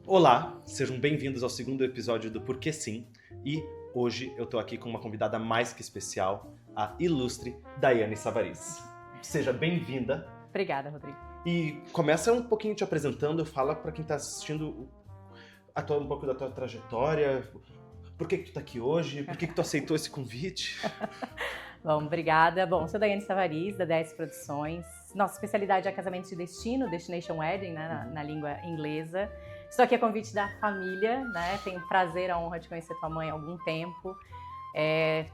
Olá, sejam bem-vindos ao segundo episódio do Porque Sim, e hoje eu tô aqui com uma convidada mais que especial, a ilustre Daiane Savarese. Seja bem-vinda. Obrigada, Rodrigo. E começa um pouquinho te apresentando, fala pra quem tá assistindo um pouco da tua trajetória, por que tu tá aqui hoje, por que tu aceitou esse convite? Bom, obrigada. Bom, sou Daiane Savarese, da 10 Produções. Nossa especialidade é casamentos de destino, Destination Wedding, né, na língua inglesa. Estou aqui a convite da família, né? Tenho o prazer, a honra de conhecer tua mãe há algum tempo.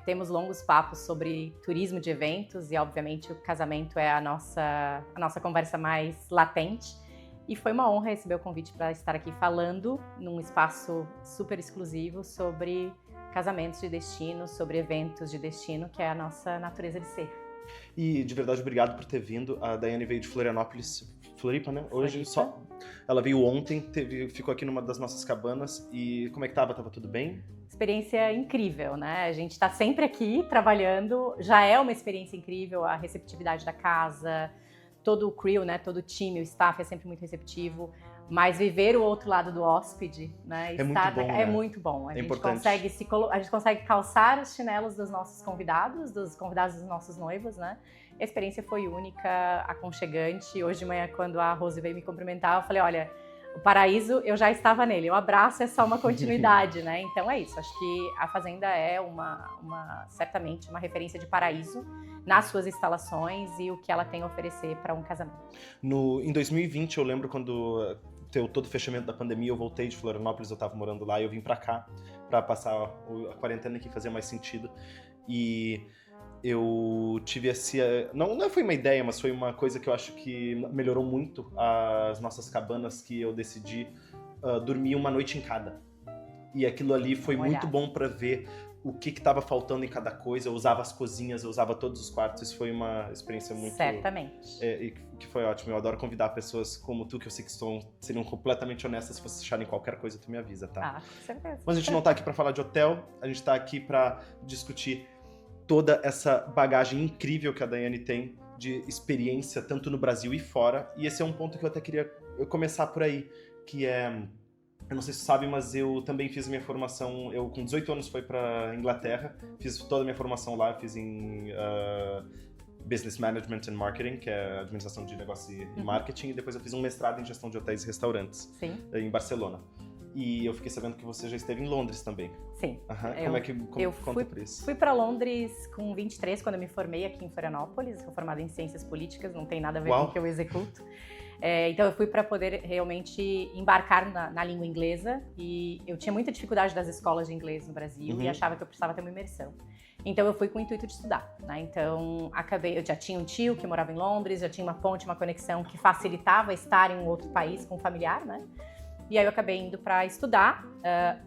Temos longos papos sobre turismo de eventos e, obviamente, o casamento é a nossa conversa mais latente. E foi uma honra receber o convite para estar aqui falando num espaço super exclusivo sobre casamentos de destino, sobre eventos de destino, que é a nossa natureza de ser. E, de verdade, obrigado por ter vindo. A Daiane veio de Floripa, né? Hoje só. Ela veio ontem, ficou aqui numa das nossas cabanas. E como é que tava? Tava tudo bem? Experiência incrível, né? A gente tá sempre aqui trabalhando, já é uma experiência incrível, a receptividade da casa, todo o crew, né? Todo o time, o staff é sempre muito receptivo. Mas viver o outro lado do hóspede, né? É muito bom. A gente importante. consegue calçar os chinelos dos nossos convidados, dos convidados dos nossos noivos, né? A experiência foi única, aconchegante. Hoje de manhã, quando a Rose veio me cumprimentar, eu falei, olha, o paraíso, eu já estava nele. O abraço é só uma continuidade, né? Então é isso. Acho que a Fazenda é certamente uma referência de paraíso nas suas instalações e o que ela tem a oferecer para um casamento. Em 2020, eu lembro quando teve todo o fechamento da pandemia, eu voltei de Florianópolis, eu estava morando lá, e eu vim para cá para passar a quarentena que fazia mais sentido. E eu tive não foi uma ideia, mas foi uma coisa que eu acho que melhorou muito as nossas cabanas, que eu decidi dormir uma noite em cada. E aquilo ali foi muito bom para ver o que estava faltando em cada coisa. Eu usava as cozinhas, eu usava todos os quartos. Isso foi uma experiência muito... Certamente. E que foi ótimo. Eu adoro convidar pessoas como tu, que eu sei que seriam completamente honestas. Se vocês acharem qualquer coisa, tu me avisa, tá? Ah, com certeza. Mas a gente não tá aqui para falar de hotel. A gente tá aqui para discutir toda essa bagagem incrível que a Daiane tem de experiência, tanto no Brasil e fora. E esse é um ponto que eu até queria começar por aí, que é... Eu não sei se você sabe, mas eu também fiz minha formação... Eu, com 18 anos, fui para Inglaterra, fiz toda a minha formação lá, fiz em Business Management and Marketing, que é administração de negócio e marketing, e depois eu fiz um mestrado em gestão de hotéis e restaurantes. Sim. Em Barcelona. E eu fiquei sabendo que você já esteve em Londres também. Sim. Conta por isso? Fui para Londres com 23, quando eu me formei aqui em Florianópolis. Sou formada em Ciências Políticas, não tem nada a ver com o que eu executo. Então eu fui para poder realmente embarcar na língua inglesa. E eu tinha muita dificuldade das escolas de inglês no Brasil e achava que eu precisava ter uma imersão. Então eu fui com o intuito de estudar, né? Então eu já tinha um tio que morava em Londres, já tinha uma ponte, uma conexão que facilitava estar em um outro país com um familiar, né? E aí eu acabei indo para estudar.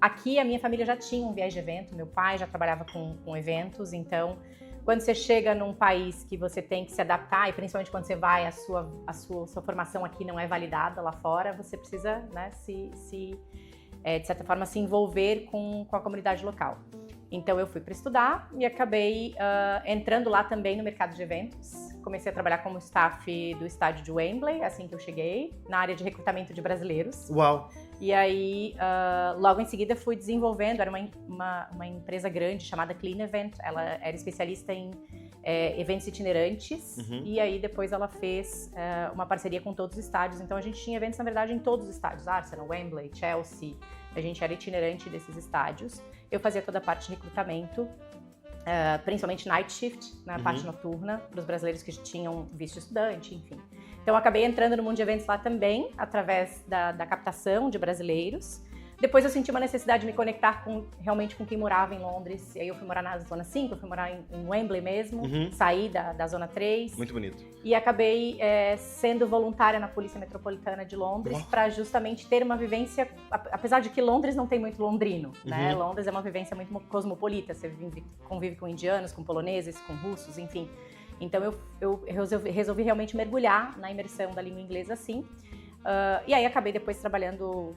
Aqui a minha família já tinha um viés de evento, meu pai já trabalhava com eventos, então quando você chega num país que você tem que se adaptar, e principalmente quando você vai, a sua formação aqui não é validada lá fora, você precisa, né, de certa forma se envolver com a comunidade local. Então eu fui para estudar e acabei entrando lá também no mercado de eventos. Comecei a trabalhar como staff do estádio de Wembley, assim que eu cheguei, na área de recrutamento de brasileiros. Uau! E aí, logo em seguida, fui desenvolvendo, era uma empresa grande chamada Clean Event, ela era especialista em eventos itinerantes, e aí depois ela fez uma parceria com todos os estádios, então a gente tinha eventos, na verdade, em todos os estádios, Arsenal, Wembley, Chelsea, a gente era itinerante desses estádios. Eu fazia toda a parte de recrutamento, principalmente night shift, na parte noturna, para os brasileiros que tinham visto estudante, enfim. Então eu acabei entrando no mundo de eventos lá também, através da captação de brasileiros. Depois eu senti uma necessidade de me conectar realmente com quem morava em Londres. E aí eu fui morar na Zona 5, eu fui morar em Wembley mesmo, saí da Zona 3. Muito bonito. E acabei sendo voluntária na Polícia Metropolitana de Londres para justamente ter uma vivência, apesar de que Londres não tem muito londrino, né? Londres é uma vivência muito cosmopolita, você convive com indianos, com poloneses, com russos, enfim. Então eu resolvi realmente mergulhar na imersão da língua inglesa assim. E aí acabei depois trabalhando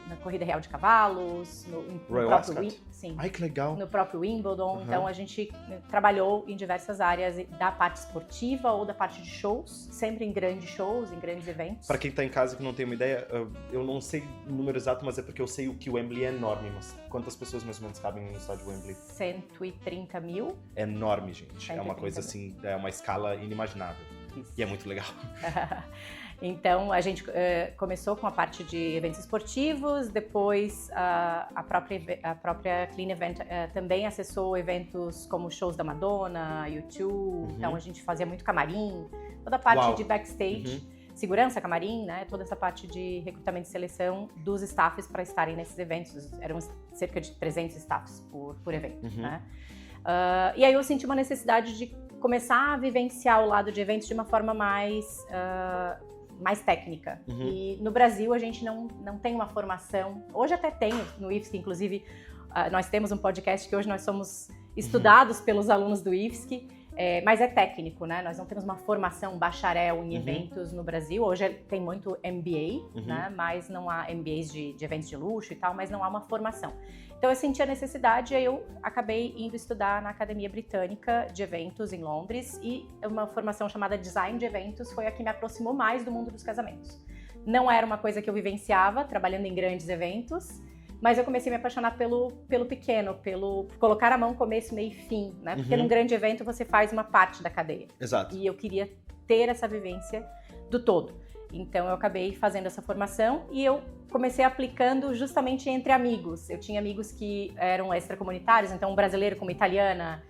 na Corrida Real de Cavalos, no Royal próprio Ascot. sim, Ai, que legal. no próprio Wimbledon. Então a gente trabalhou em diversas áreas da parte esportiva ou da parte de shows, sempre em grandes shows, em grandes eventos. Pra quem tá em casa que não tem uma ideia, eu não sei o número exato, mas é porque eu sei que o Wembley é enorme. Mas quantas pessoas mais ou menos cabem no estádio Wembley? 130 mil. É enorme, gente. É uma 130 coisa mil. assim, é uma escala inimaginável. Isso. E é muito legal. Então, a gente começou com a parte de eventos esportivos, depois a própria Clean Event também acessou eventos como shows da Madonna, U2, então a gente fazia muito camarim, toda a parte de backstage, segurança, camarim, né, toda essa parte de recrutamento e seleção dos staffs para estarem nesses eventos, eram cerca de 300 staffs por evento, né. E aí eu senti uma necessidade de começar a vivenciar o lado de eventos de uma forma mais técnica. E no Brasil a gente não tem uma formação, hoje até tem no IFSC, inclusive nós temos um podcast que hoje nós somos estudados pelos alunos do IFSC, mas é técnico, né? Nós não temos uma formação bacharel em eventos no Brasil, hoje tem muito MBA, né? Mas não há MBAs de eventos de luxo e tal, mas não há uma formação. Então eu senti a necessidade e aí eu acabei indo estudar na Academia Britânica de Eventos em Londres e uma formação chamada Design de Eventos foi a que me aproximou mais do mundo dos casamentos. Não era uma coisa que eu vivenciava trabalhando em grandes eventos, mas eu comecei a me apaixonar pelo pequeno, pelo colocar a mão começo, meio e fim, né? Porque num grande evento você faz uma parte da cadeia. Exato. E eu queria ter essa vivência do todo. Então eu acabei fazendo essa formação e eu comecei aplicando justamente entre amigos. Eu tinha amigos que eram extracomunitários, então um brasileiro com uma italiana,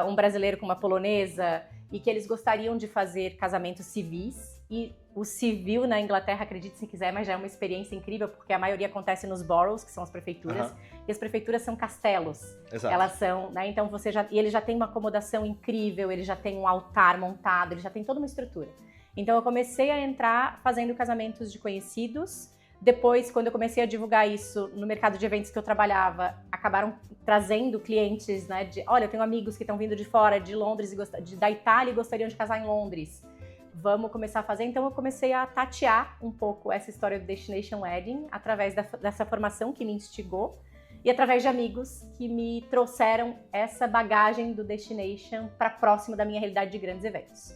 um brasileiro com uma polonesa, e que eles gostariam de fazer casamentos civis. E o civil na Inglaterra, acredite se quiser, mas já é uma experiência incrível, porque a maioria acontece nos boroughs, que são as prefeituras, e as prefeituras são castelos. Exato. Elas são, né? Então e ele já tem uma acomodação incrível, ele já tem um altar montado, ele já tem toda uma estrutura. Então eu comecei a entrar fazendo casamentos de conhecidos. Depois, quando eu comecei a divulgar isso no mercado de eventos que eu trabalhava, acabaram trazendo clientes, né? Olha, eu tenho amigos que estão vindo de fora, de Londres, da Itália e gostariam de casar em Londres. Vamos começar a fazer. Então eu comecei a tatear um pouco essa história do Destination Wedding através dessa formação que me instigou e através de amigos que me trouxeram essa bagagem do Destination para próximo da minha realidade de grandes eventos.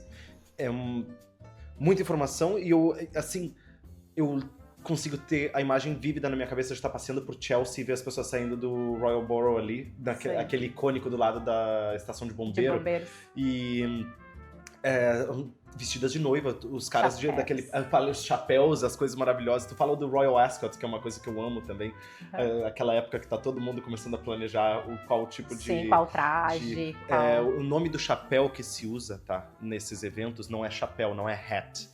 Muita informação e eu consigo ter a imagem vívida na minha cabeça de estar passeando por Chelsea e ver as pessoas saindo do Royal Borough ali, aquele icônico do lado da estação de bombeiro. De bombeiros. E vestidas de noiva, os caras os chapéus, as coisas maravilhosas. Tu fala do Royal Ascot, que é uma coisa que eu amo também. Aquela época que tá todo mundo começando a planejar qual tipo de... Sim, qual traje, o nome do chapéu que se usa, tá? Nesses eventos não é chapéu, não é hat.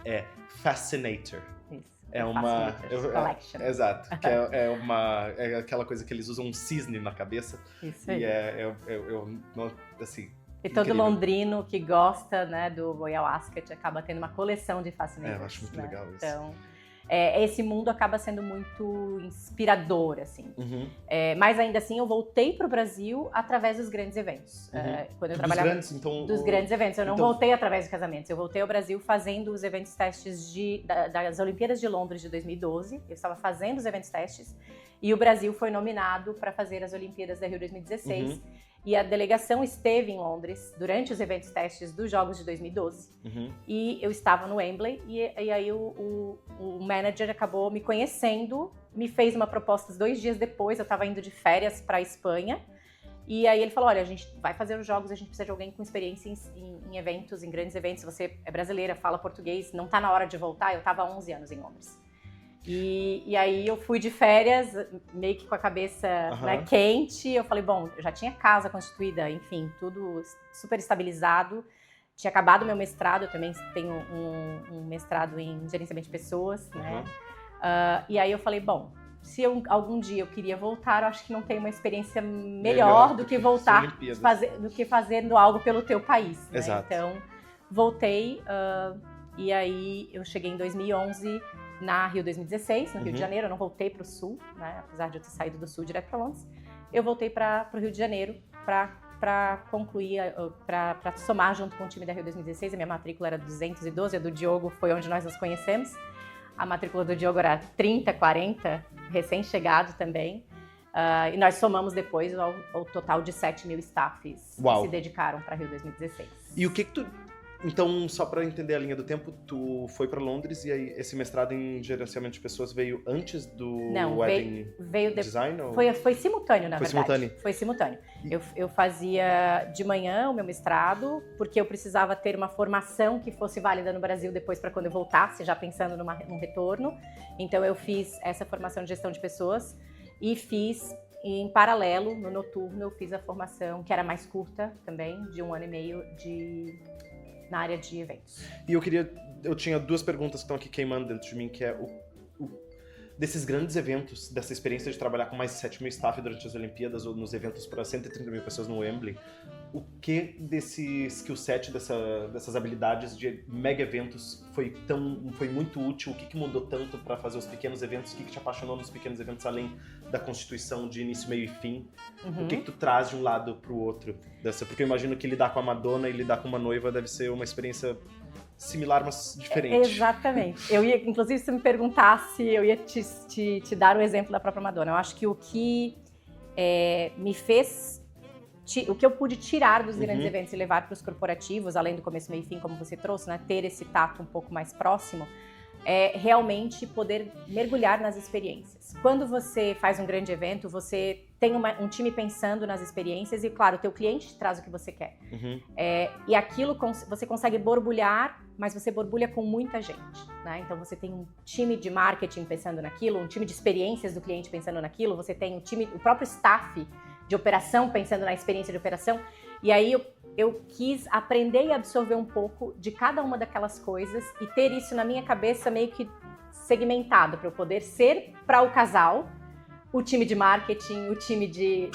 É Fascinator. Isso. É uma... Collection. Exato. Que é aquela coisa que eles usam um cisne na cabeça. Isso aí. E assim... E todo incrível. Londrino que gosta, né, do Royal Ascot acaba tendo uma coleção de Fascinators. Eu acho muito legal isso. Então, esse mundo acaba sendo muito inspirador, assim. Mas ainda assim, eu voltei para o Brasil através dos grandes eventos. Quando eu trabalhava dos grandes eventos. Eu não voltei através de casamentos. Eu voltei ao Brasil fazendo os eventos testes das Olimpíadas de Londres de 2012. Eu estava fazendo os eventos testes e o Brasil foi nominado para fazer as Olimpíadas da Rio 2016. E a delegação esteve em Londres durante os eventos testes dos Jogos de 2012. E eu estava no Wembley e aí o manager acabou me conhecendo, me fez uma proposta 2 dias depois, eu estava indo de férias para a Espanha. E aí ele falou, olha, a gente vai fazer os jogos, a gente precisa de alguém com experiência em eventos, em grandes eventos. Você é brasileira, fala português, não está na hora de voltar. Eu estava há 11 anos em Londres. E aí eu fui de férias, meio que com a cabeça quente. Eu falei, bom, eu já tinha casa constituída, enfim, tudo super estabilizado. Tinha acabado meu mestrado, eu também tenho um mestrado em gerenciamento de pessoas, né? E aí eu falei, bom, se algum dia eu queria voltar, eu acho que não tem uma experiência melhor do que voltar, do que fazendo algo pelo teu país. Né? Exato. Então, voltei e aí eu cheguei em 2011 na Rio 2016, no Rio de Janeiro. Eu não voltei para o Sul, né? Apesar de eu ter saído do Sul direto para Londres. Eu voltei para o Rio de Janeiro para concluir, para somar junto com o time da Rio 2016. A minha matrícula era 212, a do Diogo foi onde nós nos conhecemos. a matrícula do Diogo era 30, 40, recém-chegado também. E nós somamos depois o total de 7 mil staffs que se dedicaram para Rio 2016. E o que tu... Então, só para entender a linha do tempo, tu foi para Londres e aí esse mestrado em gerenciamento de pessoas veio antes do Wedding Design? Ou... Foi simultâneo, na verdade. Simultâneo. Foi simultâneo. Eu fazia de manhã o meu mestrado, porque eu precisava ter uma formação que fosse válida no Brasil depois para quando eu voltasse, já pensando num retorno. Então, eu fiz essa formação de gestão de pessoas e fiz... em paralelo, no noturno, eu fiz a formação, que era mais curta também, de 1 ano e meio na área de eventos. E eu tinha 2 perguntas que estão aqui queimando dentro de mim, que é desses grandes eventos, dessa experiência de trabalhar com mais de 7 mil staff durante as Olimpíadas ou nos eventos para 130 mil pessoas no Wembley, o que desse skill set, dessas habilidades de mega eventos foi muito útil? O que mudou tanto para fazer os pequenos eventos? O que te apaixonou nos pequenos eventos, além da constituição de início, meio e fim? O que tu traz de um lado para o outro? Porque eu imagino que lidar com a Madonna e lidar com uma noiva deve ser uma experiência similar, mas diferente. Exatamente. Inclusive, se me perguntasse, eu ia te dar o exemplo da própria Madonna. Eu acho que o que me fez... O que eu pude tirar dos grandes eventos e levar para os corporativos, além do começo, meio e fim, como você trouxe, né, ter esse tato um pouco mais próximo, é realmente poder mergulhar nas experiências. Quando você faz um grande evento, você tem um time pensando nas experiências e, claro, o teu cliente te traz o que você quer. E aquilo você consegue borbulhar, mas você borbulha com muita gente, né? Então você tem um time de marketing pensando naquilo, um time de experiências do cliente pensando naquilo, você tem o próprio staff de operação pensando na experiência de operação. E aí eu quis aprender e absorver um pouco de cada uma daquelas coisas e ter isso na minha cabeça meio que segmentado para eu poder ser para o casal, o time de marketing, o time de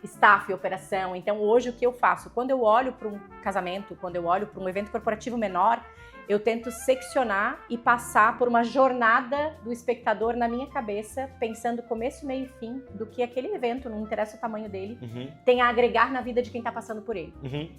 staff e operação. Então hoje o que eu faço? Quando eu olho para um casamento, quando eu olho para um evento corporativo menor, eu tento seccionar e passar por uma jornada do espectador na minha cabeça, pensando começo, meio e fim do que aquele evento, não interessa o tamanho dele, tem a agregar na vida de quem está passando por ele.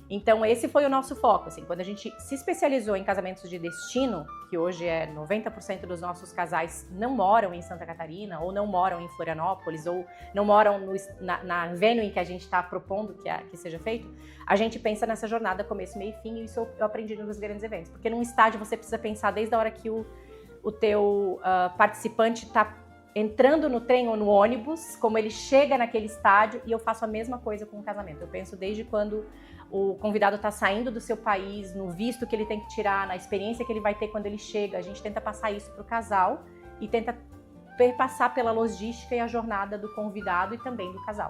Então esse foi o nosso foco, assim, quando a gente se especializou em casamentos de destino, que hoje 90% dos nossos casais não moram em Santa Catarina, ou não moram em Florianópolis, ou não moram na venue em que a gente está propondo que seja feito, a gente pensa nessa jornada começo, meio e fim, e isso eu aprendi nos grandes eventos, porque num estádio você precisa pensar desde a hora que o teu participante está entrando no trem ou no ônibus, como ele chega naquele estádio, e eu faço a mesma coisa com o casamento. Eu penso desde quando o convidado está saindo do seu país, no visto que ele tem que tirar, na experiência que ele vai ter quando ele chega. A gente tenta passar isso para o casal e tenta passar pela logística e a jornada do convidado e também do casal.